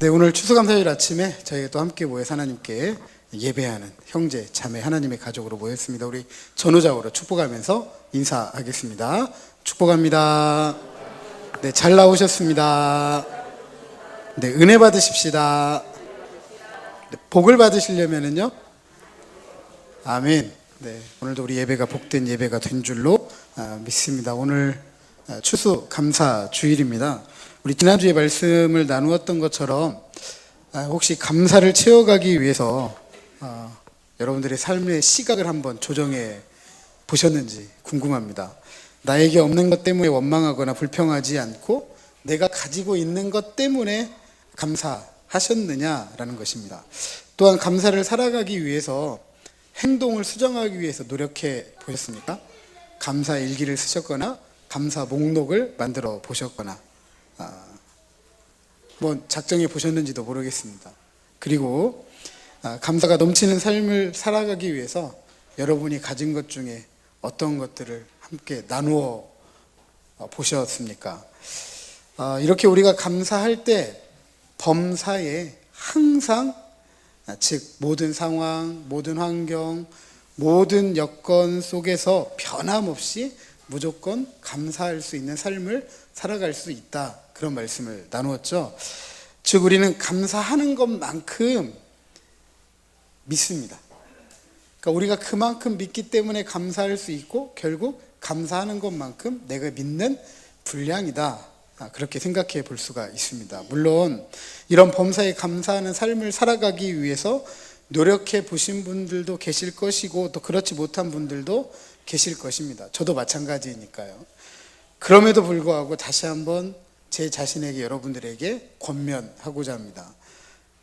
네, 오늘 추수감사절 아침에 저희가 또 함께 모여서 하나님께 예배하는 형제, 자매, 하나님의 가족으로 모였습니다. 우리 전후좌우로 축복하면서 인사하겠습니다. 축복합니다. 네, 잘 나오셨습니다. 네, 은혜 받으십시다. 네, 복을 받으시려면은요, 아멘. 네, 오늘도 우리 예배가 복된 예배가 된 줄로 믿습니다. 오늘 추수감사 주일입니다. 우리 지난주에 말씀을 나누었던 것처럼 혹시 감사를 채워가기 위해서 여러분들의 삶의 시각을 한번 조정해 보셨는지 궁금합니다. 나에게 없는 것 때문에 원망하거나 불평하지 않고 내가 가지고 있는 것 때문에 감사하셨느냐라는 것입니다. 또한 감사를 살아가기 위해서 행동을 수정하기 위해서 노력해 보셨습니까? 감사 일기를 쓰셨거나 감사 목록을 만들어 보셨거나 작정해 보셨는지도 모르겠습니다. 그리고 감사가 넘치는 삶을 살아가기 위해서 여러분이 가진 것 중에 어떤 것들을 함께 나누어 보셨습니까? 이렇게 우리가 감사할 때 범사에 항상, 즉 모든 상황, 모든 환경, 모든 여건 속에서 변함없이 무조건 감사할 수 있는 삶을 살아갈 수 있다, 그런 말씀을 나누었죠. 즉 우리는 감사하는 것만큼 믿습니다. 그러니까 우리가 그만큼 믿기 때문에 감사할 수 있고 결국 감사하는 것만큼 내가 믿는 분량이다, 그렇게 생각해 볼 수가 있습니다. 물론 이런 범사에 감사하는 삶을 살아가기 위해서 노력해 보신 분들도 계실 것이고 또 그렇지 못한 분들도 계실 것입니다. 저도 마찬가지니까요. 그럼에도 불구하고 다시 한번 제 자신에게, 여러분들에게 권면하고자 합니다.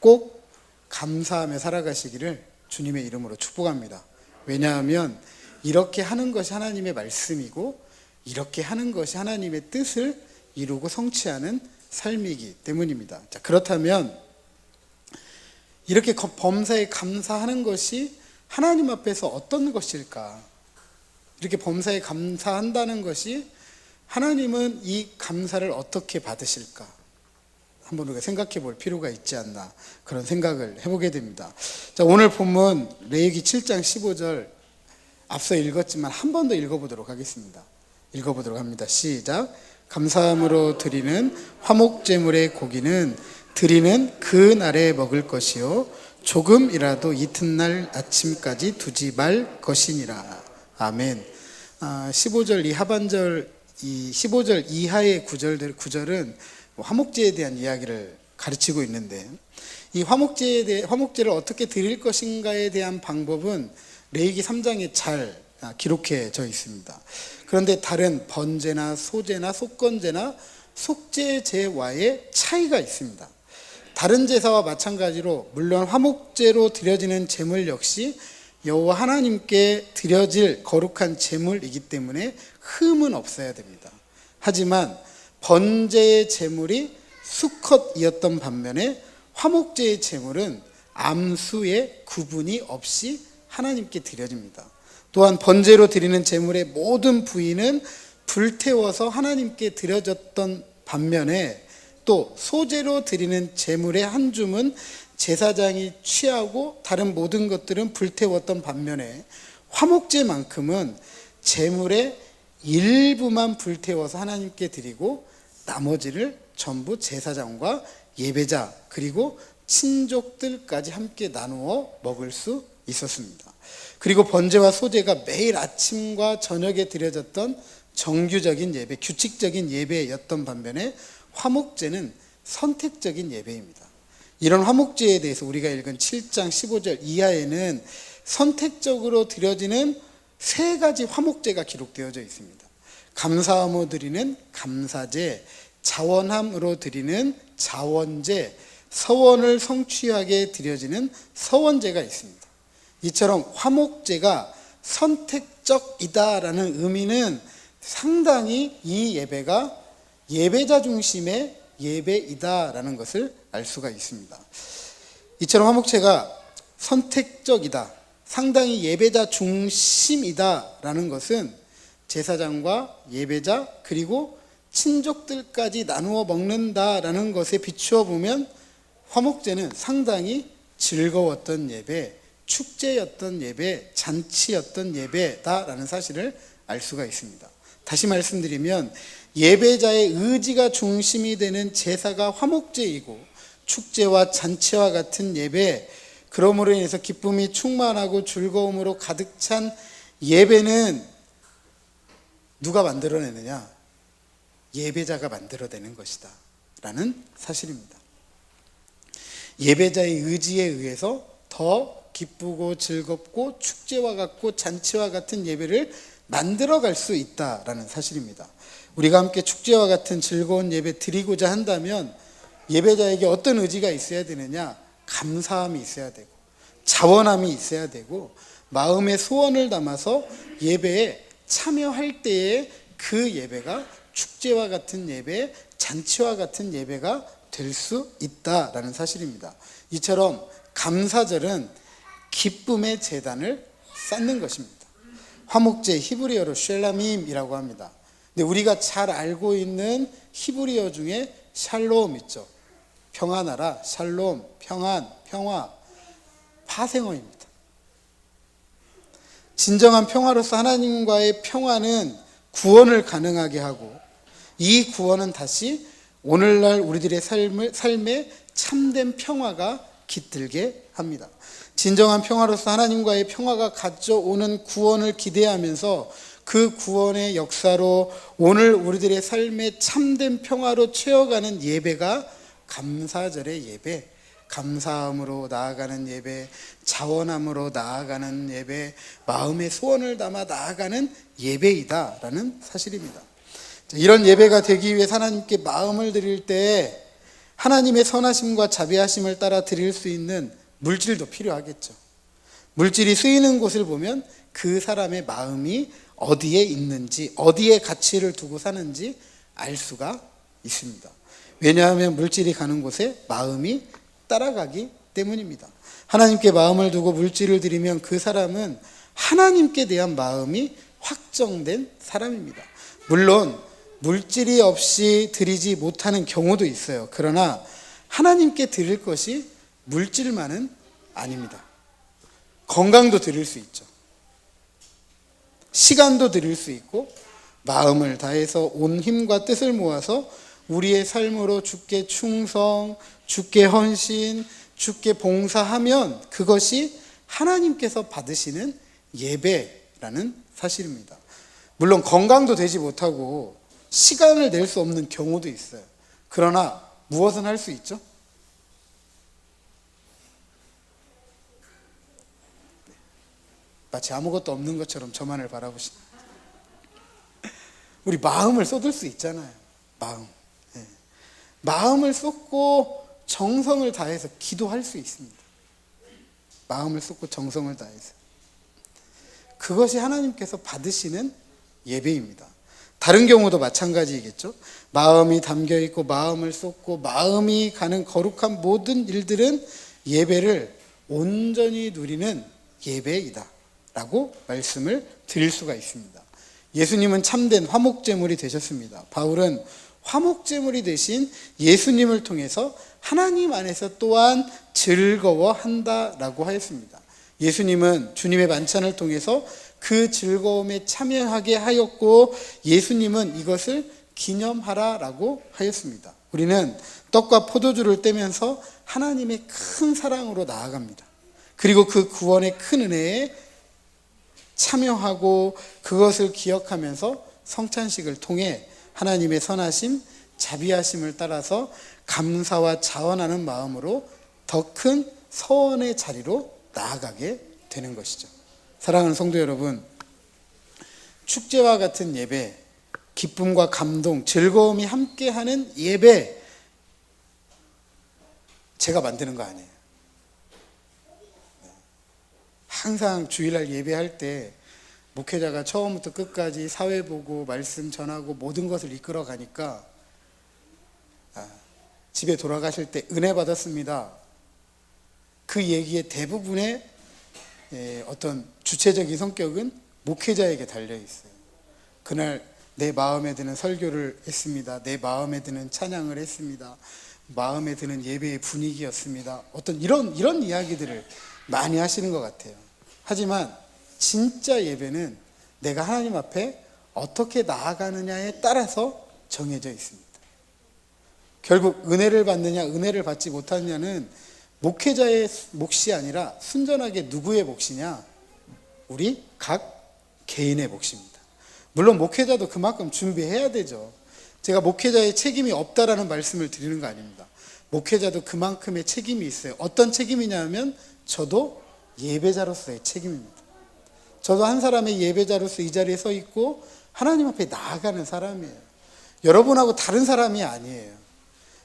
꼭 감사하며 살아가시기를 주님의 이름으로 축복합니다. 왜냐하면 이렇게 하는 것이 하나님의 말씀이고 이렇게 하는 것이 하나님의 뜻을 이루고 성취하는 삶이기 때문입니다. 자, 그렇다면 이렇게 범사에 감사하는 것이 하나님 앞에서 어떤 것일까? 이렇게 범사에 감사한다는 것이 하나님은 이 감사를 어떻게 받으실까? 한번 우리가 생각해 볼 필요가 있지 않나, 그런 생각을 해보게 됩니다. 자, 오늘 본문 레위기 7장 15절 앞서 읽었지만 한 번 더 읽어보도록 하겠습니다. 읽어보도록 합니다. 시작. 감사함으로 드리는 화목제물의 고기는 드리는 그 날에 먹을 것이요 조금이라도 이튿날 아침까지 두지 말 것이니라. 아멘. 15절 이 하반절, 이 15절 이하의 구절은 화목제에 대한 이야기를 가르치고 있는데, 이 화목제를 어떻게 드릴 것인가에 대한 방법은 레위기 3장에 잘 기록해져 있습니다. 그런데 다른 번제나 소제나 속건제나 속죄제와의 차이가 있습니다. 다른 제사와 마찬가지로 물론 화목제로 드려지는 제물 역시 여호와 하나님께 드려질 거룩한 제물이기 때문에 흠은 없어야 됩니다. 하지만 번제의 제물이 수컷이었던 반면에 화목제의 제물은 암수의 구분이 없이 하나님께 드려집니다. 또한 번제로 드리는 제물의 모든 부위는 불태워서 하나님께 드려졌던 반면에 또 소제로 드리는 제물의 한 줌은 제사장이 취하고 다른 모든 것들은 불태웠던 반면에 화목제만큼은 제물의 일부만 불태워서 하나님께 드리고 나머지를 전부 제사장과 예배자 그리고 친족들까지 함께 나누어 먹을 수 있었습니다. 그리고 번제와 소제가 매일 아침과 저녁에 드려졌던 정규적인 예배, 규칙적인 예배였던 반면에 화목제는 선택적인 예배입니다. 이런 화목제에 대해서 우리가 읽은 7장 15절 이하에는 선택적으로 드려지는 세 가지 화목제가 기록되어져 있습니다. 감사함으로 드리는 감사제, 자원함으로 드리는 자원제, 서원을 성취하게 드려지는 서원제가 있습니다. 이처럼 화목제가 선택적이다라는 의미는 상당히 이 예배가 예배자 중심의 예배이다라는 것을 알 수가 있습니다. 이처럼 화목제가 선택적이다, 상당히 예배자 중심이다라는 것은 제사장과 예배자 그리고 친족들까지 나누어 먹는다라는 것에 비추어 보면 화목제는 상당히 즐거웠던 예배, 축제였던 예배, 잔치였던 예배다라는 사실을 알 수가 있습니다. 다시 말씀드리면 예배자의 의지가 중심이 되는 제사가 화목제이고 축제와 잔치와 같은 예배, 그러므로 인해서 기쁨이 충만하고 즐거움으로 가득 찬 예배는 누가 만들어내느냐? 예배자가 만들어내는 것이다 라는 사실입니다. 예배자의 의지에 의해서 더 기쁘고 즐겁고 축제와 같고 잔치와 같은 예배를 만들어갈 수 있다라는 사실입니다. 우리가 함께 축제와 같은 즐거운 예배 드리고자 한다면 예배자에게 어떤 의지가 있어야 되느냐? 감사함이 있어야 되고 자원함이 있어야 되고 마음의 소원을 담아서 예배에 참여할 때에 그 예배가 축제와 같은 예배, 잔치와 같은 예배가 될 수 있다라는 사실입니다. 이처럼 감사절은 기쁨의 제단을 쌓는 것입니다. 화목제 히브리어로 쉘라밈이라고 합니다. 근데 우리가 잘 알고 있는 히브리어 중에 샬롬 있죠. 평안하라, 샬롬, 평안, 평화, 파생어입니다. 진정한 평화로서 하나님과의 평화는 구원을 가능하게 하고 이 구원은 다시 오늘날 우리들의 삶에 참된 평화가 깃들게 합니다. 진정한 평화로서 하나님과의 평화가 가져오는 구원을 기대하면서 그 구원의 역사로 오늘 우리들의 삶에 참된 평화로 채워가는 예배가 감사절의 예배, 감사함으로 나아가는 예배, 자원함으로 나아가는 예배, 마음의 소원을 담아 나아가는 예배이다라는 사실입니다. 이런 예배가 되기 위해 하나님께 마음을 드릴 때 하나님의 선하심과 자비하심을 따라 드릴 수 있는 물질도 필요하겠죠. 물질이 쓰이는 곳을 보면 그 사람의 마음이 어디에 있는지, 어디에 가치를 두고 사는지 알 수가 있습니다. 왜냐하면 물질이 가는 곳에 마음이 따라가기 때문입니다. 하나님께 마음을 두고 물질을 드리면 그 사람은 하나님께 대한 마음이 확정된 사람입니다. 물론 물질이 없이 드리지 못하는 경우도 있어요. 그러나 하나님께 드릴 것이 물질만은 아닙니다. 건강도 드릴 수 있죠. 시간도 드릴 수 있고 마음을 다해서 온 힘과 뜻을 모아서 우리의 삶으로 주께 충성, 주께 헌신, 주께 봉사하면 그것이 하나님께서 받으시는 예배라는 사실입니다. 물론 건강도 되지 못하고 시간을 낼 수 없는 경우도 있어요. 그러나 무엇은 할 수 있죠? 마치 아무것도 없는 것처럼 저만을 바라보시. 우리 마음을 쏟을 수 있잖아요. 마음을 쏟고 정성을 다해서 기도할 수 있습니다. 마음을 쏟고 정성을 다해서. 그것이 하나님께서 받으시는 예배입니다. 다른 경우도 마찬가지이겠죠. 마음이 담겨 있고 마음을 쏟고 마음이 가는 거룩한 모든 일들은 예배를 온전히 누리는 예배이다 라고 말씀을 드릴 수가 있습니다. 예수님은 참된 화목제물이 되셨습니다. 바울은 화목제물이 되신 예수님을 통해서 하나님 안에서 또한 즐거워한다라고 하였습니다. 예수님은 주님의 만찬을 통해서 그 즐거움에 참여하게 하였고 예수님은 이것을 기념하라라고 하였습니다. 우리는 떡과 포도주를 떼면서 하나님의 큰 사랑으로 나아갑니다. 그리고 그 구원의 큰 은혜에 참여하고 그것을 기억하면서 성찬식을 통해 하나님의 선하심, 자비하심을 따라서 감사와 자원하는 마음으로 더 큰 서원의 자리로 나아가게 되는 것이죠. 사랑하는 성도 여러분, 축제와 같은 예배, 기쁨과 감동, 즐거움이 함께하는 예배, 제가 만드는 거 아니에요. 항상 주일날 예배할 때 목회자가 처음부터 끝까지 사회 보고 말씀 전하고 모든 것을 이끌어 가니까 집에 돌아가실 때 은혜 받았습니다. 그 얘기의 대부분의 어떤 주체적인 성격은 목회자에게 달려 있어요. 그날 내 마음에 드는 설교를 했습니다. 내 마음에 드는 찬양을 했습니다. 마음에 드는 예배의 분위기였습니다. 어떤 이런 이야기들을 많이 하시는 것 같아요. 하지만 진짜 예배는 내가 하나님 앞에 어떻게 나아가느냐에 따라서 정해져 있습니다. 결국 은혜를 받느냐 은혜를 받지 못하느냐는 목회자의 몫이 아니라 순전하게 누구의 몫이냐? 우리 각 개인의 몫입니다. 물론 목회자도 그만큼 준비해야 되죠. 제가 목회자의 책임이 없다라는 말씀을 드리는 거 아닙니다. 목회자도 그만큼의 책임이 있어요. 어떤 책임이냐면 저도 예배자로서의 책임입니다. 저도 한 사람의 예배자로서 이 자리에 서 있고 하나님 앞에 나아가는 사람이에요. 여러분하고 다른 사람이 아니에요.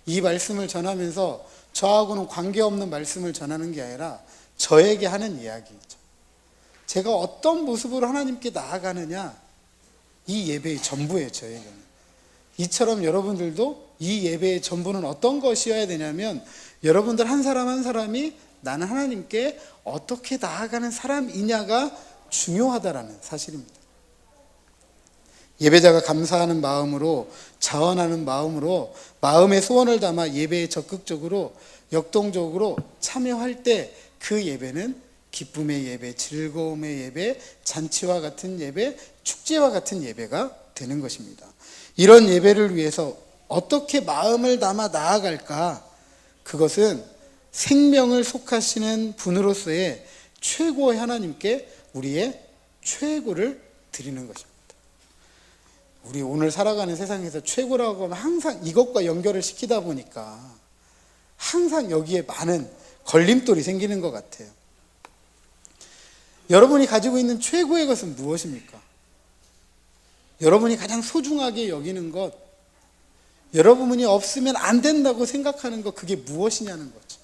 이 말씀을 전하면서 저하고는 관계없는 말씀을 전하는 게 아니라 저에게 하는 이야기죠. 제가 어떤 모습으로 하나님께 나아가느냐, 이 예배의 전부예요, 저에게는. 이처럼 여러분들도 이 예배의 전부는 어떤 것이어야 되냐면 여러분들 한 사람 한 사람이 나는 하나님께 어떻게 나아가는 사람이냐가 중요하다라는 사실입니다. 예배자가 감사하는 마음으로, 자원하는 마음으로 마음의 소원을 담아 예배에 적극적으로 역동적으로 참여할 때 그 예배는 기쁨의 예배, 즐거움의 예배, 잔치와 같은 예배, 축제와 같은 예배가 되는 것입니다. 이런 예배를 위해서 어떻게 마음을 담아 나아갈까? 그것은 생명을 속하시는 분으로서의 최고의 하나님께 우리의 최고를 드리는 것입니다. 우리 오늘 살아가는 세상에서 최고라고 하면 항상 이것과 연결을 시키다 보니까 항상 여기에 많은 걸림돌이 생기는 것 같아요. 여러분이 가지고 있는 최고의 것은 무엇입니까? 여러분이 가장 소중하게 여기는 것, 여러분이 없으면 안 된다고 생각하는 것, 그게 무엇이냐는 거죠.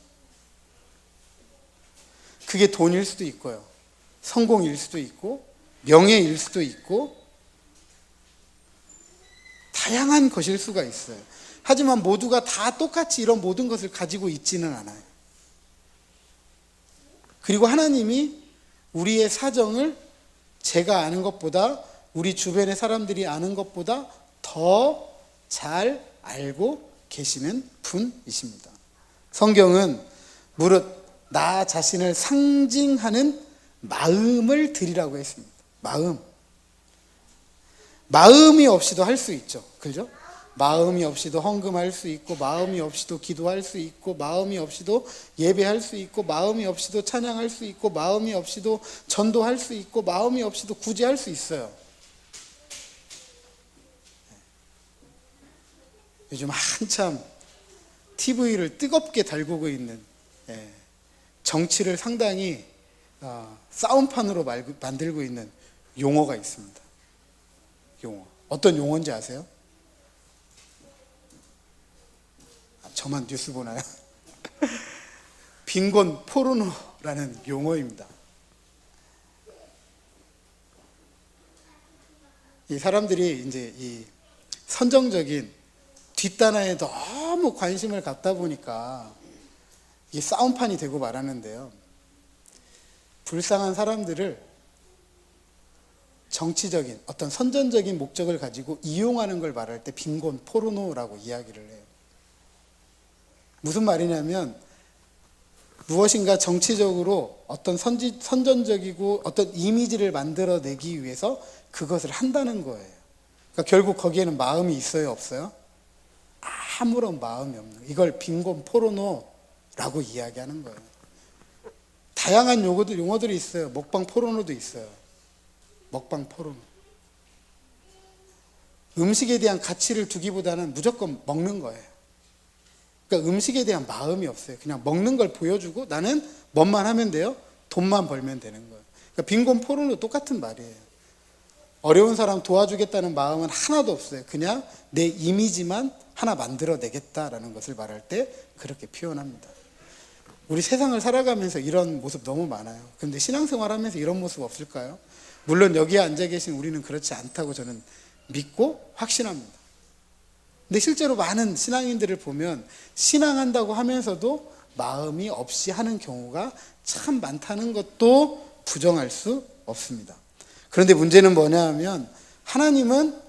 그게 돈일 수도 있고요. 성공일 수도 있고, 명예일 수도 있고, 다양한 것일 수가 있어요. 하지만 모두가 다 똑같이 이런 모든 것을 가지고 있지는 않아요. 그리고 하나님이 우리의 사정을 제가 아는 것보다, 우리 주변의 사람들이 아는 것보다 더 잘 알고 계시는 분이십니다. 성경은 무릇 나 자신을 상징하는 마음을 드리라고 했습니다. 마음이 없이도 할 수 있죠. 그죠? 마음이 없이도 헌금할 수 있고, 마음이 없이도 기도할 수 있고, 마음이 없이도 예배할 수 있고, 마음이 없이도 찬양할 수 있고, 마음이 없이도 전도할 수 있고, 마음이 없이도 구제할 수 있어요. 요즘 한참 TV를 뜨겁게 달구고 있는, 정치를 상당히 싸움판으로 만들고 있는 용어가 있습니다. 용어. 어떤 용어인지 아세요? 저만 뉴스 보나요? 빈곤 포르노라는 용어입니다. 이 사람들이 이제 이 선정적인 뒷단화에 너무 관심을 갖다 보니까 이게 싸움판이 되고 말하는데요. 불쌍한 사람들을 정치적인 어떤 선전적인 목적을 가지고 이용하는 걸 말할 때 빈곤 포르노라고 이야기를 해요. 무슨 말이냐면 무엇인가 정치적으로 어떤 선전적이고 어떤 이미지를 만들어내기 위해서 그것을 한다는 거예요. 그러니까 결국 거기에는 마음이 있어요, 없어요? 아무런 마음이 없는 거예요. 이걸 빈곤 포르노라고 이야기하는 거예요. 다양한 용어들이 있어요. 먹방 포르노도 있어요. 먹방 포르노. 음식에 대한 가치를 두기보다는 무조건 먹는 거예요. 그러니까 음식에 대한 마음이 없어요. 그냥 먹는 걸 보여주고 나는 뭐만 하면 돼요? 돈만 벌면 되는 거예요. 그러니까 빈곤 포르노 똑같은 말이에요. 어려운 사람 도와주겠다는 마음은 하나도 없어요. 그냥 내 이미지만 하나 만들어내겠다라는 것을 말할 때 그렇게 표현합니다. 우리 세상을 살아가면서 이런 모습 너무 많아요. 그런데 신앙생활 하면서 이런 모습 없을까요? 물론 여기에 앉아 계신 우리는 그렇지 않다고 저는 믿고 확신합니다. 근데 실제로 많은 신앙인들을 보면 신앙한다고 하면서도 마음이 없이 하는 경우가 참 많다는 것도 부정할 수 없습니다. 그런데 문제는 뭐냐 하면 하나님은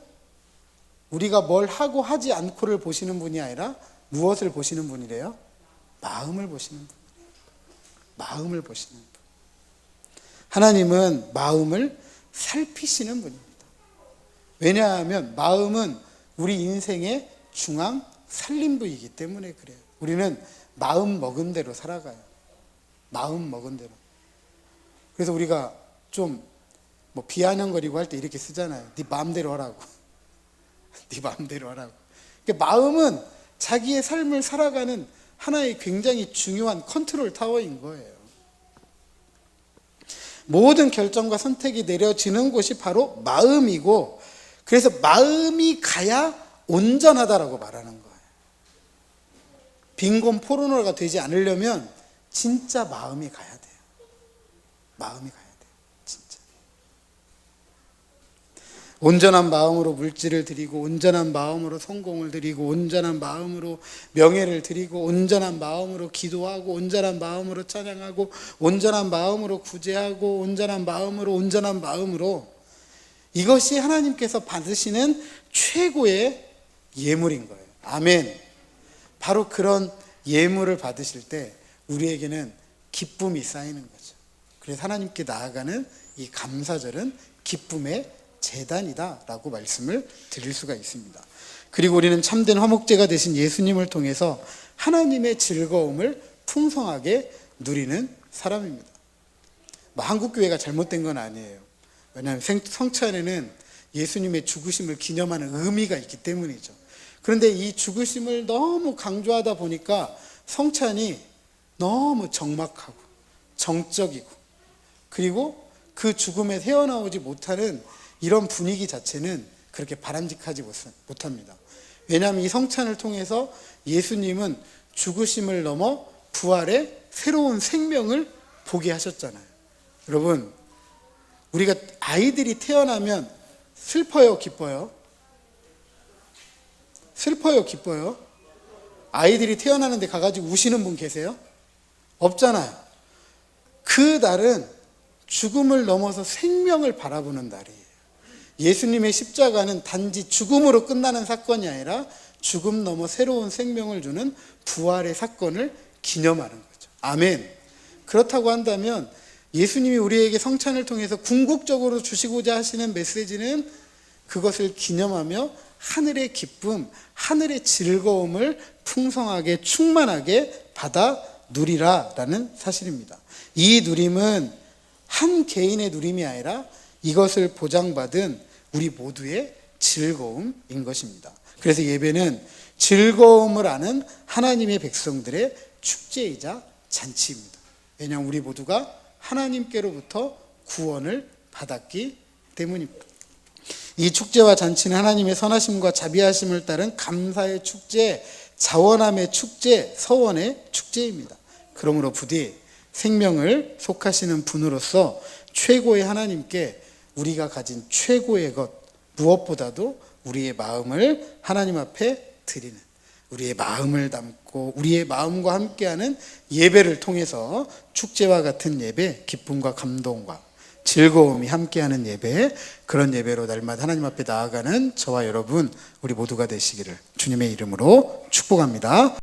우리가 뭘 하고 하지 않고를 보시는 분이 아니라 무엇을 보시는 분이래요? 마음을 보시는 분. 마음을 보시는 분. 하나님은 마음을 살피시는 분입니다. 왜냐하면 마음은 우리 인생의 중앙 살림부이기 때문에 그래요. 우리는 마음 먹은 대로 살아가요. 마음 먹은 대로. 그래서 우리가 좀 비아냥거리고 할 때 이렇게 쓰잖아요. 네 마음대로 하라고. 네 마음대로 하라고. 그러니까 마음은 자기의 삶을 살아가는 하나의 굉장히 중요한 컨트롤 타워인 거예요. 모든 결정과 선택이 내려지는 곳이 바로 마음이고, 그래서 마음이 가야 온전하다라고 말하는 거예요. 빈곤 포르노가 되지 않으려면 진짜 마음이 가야 돼요. 마음이 가야 돼요. 진짜. 온전한 마음으로 물질을 드리고, 온전한 마음으로 성공을 드리고, 온전한 마음으로 명예를 드리고, 온전한 마음으로 기도하고, 온전한 마음으로 찬양하고, 온전한 마음으로 구제하고, 온전한 마음으로 이것이 하나님께서 받으시는 최고의 예물인 거예요. 아멘. 바로 그런 예물을 받으실 때 우리에게는 기쁨이 쌓이는 거죠. 그래서 하나님께 나아가는 이 감사절은 기쁨의 제단이다라고 말씀을 드릴 수가 있습니다. 그리고 우리는 참된 화목제가 되신 예수님을 통해서 하나님의 즐거움을 풍성하게 누리는 사람입니다. 한국교회가 잘못된 건 아니에요. 왜냐하면 성찬에는 예수님의 죽으심을 기념하는 의미가 있기 때문이죠. 그런데 이 죽으심을 너무 강조하다 보니까 성찬이 너무 적막하고 정적이고, 그리고 그 죽음에 헤어나오지 못하는 이런 분위기 자체는 그렇게 바람직하지 못합니다. 왜냐하면 이 성찬을 통해서 예수님은 죽으심을 넘어 부활의 새로운 생명을 보게 하셨잖아요. 여러분, 우리가 아이들이 태어나면 슬퍼요, 기뻐요? 슬퍼요, 기뻐요? 아이들이 태어나는데 가가지고 우시는 분 계세요? 없잖아요. 그 날은 죽음을 넘어서 생명을 바라보는 날이에요. 예수님의 십자가는 단지 죽음으로 끝나는 사건이 아니라 죽음 넘어 새로운 생명을 주는 부활의 사건을 기념하는 거죠. 아멘. 그렇다고 한다면 예수님이 우리에게 성찬을 통해서 궁극적으로 주시고자 하시는 메시지는 그것을 기념하며 하늘의 기쁨, 하늘의 즐거움을 풍성하게 충만하게 받아 누리라라는 사실입니다. 이 누림은 한 개인의 누림이 아니라 이것을 보장받은 우리 모두의 즐거움인 것입니다. 그래서 예배는 즐거움을 아는 하나님의 백성들의 축제이자 잔치입니다. 왜냐하면 우리 모두가 하나님께로부터 구원을 받았기 때문입니다. 이 축제와 잔치는 하나님의 선하심과 자비하심을 따른 감사의 축제, 자원함의 축제, 서원의 축제입니다. 그러므로 부디 생명을 속하시는 분으로서 최고의 하나님께 우리가 가진 최고의 것, 무엇보다도 우리의 마음을 하나님 앞에 드리는, 우리의 마음을 담고 우리의 마음과 함께하는 예배를 통해서 축제와 같은 예배, 기쁨과 감동과 즐거움이 함께하는 예배, 그런 예배로 날마다 하나님 앞에 나아가는 저와 여러분, 우리 모두가 되시기를 주님의 이름으로 축복합니다.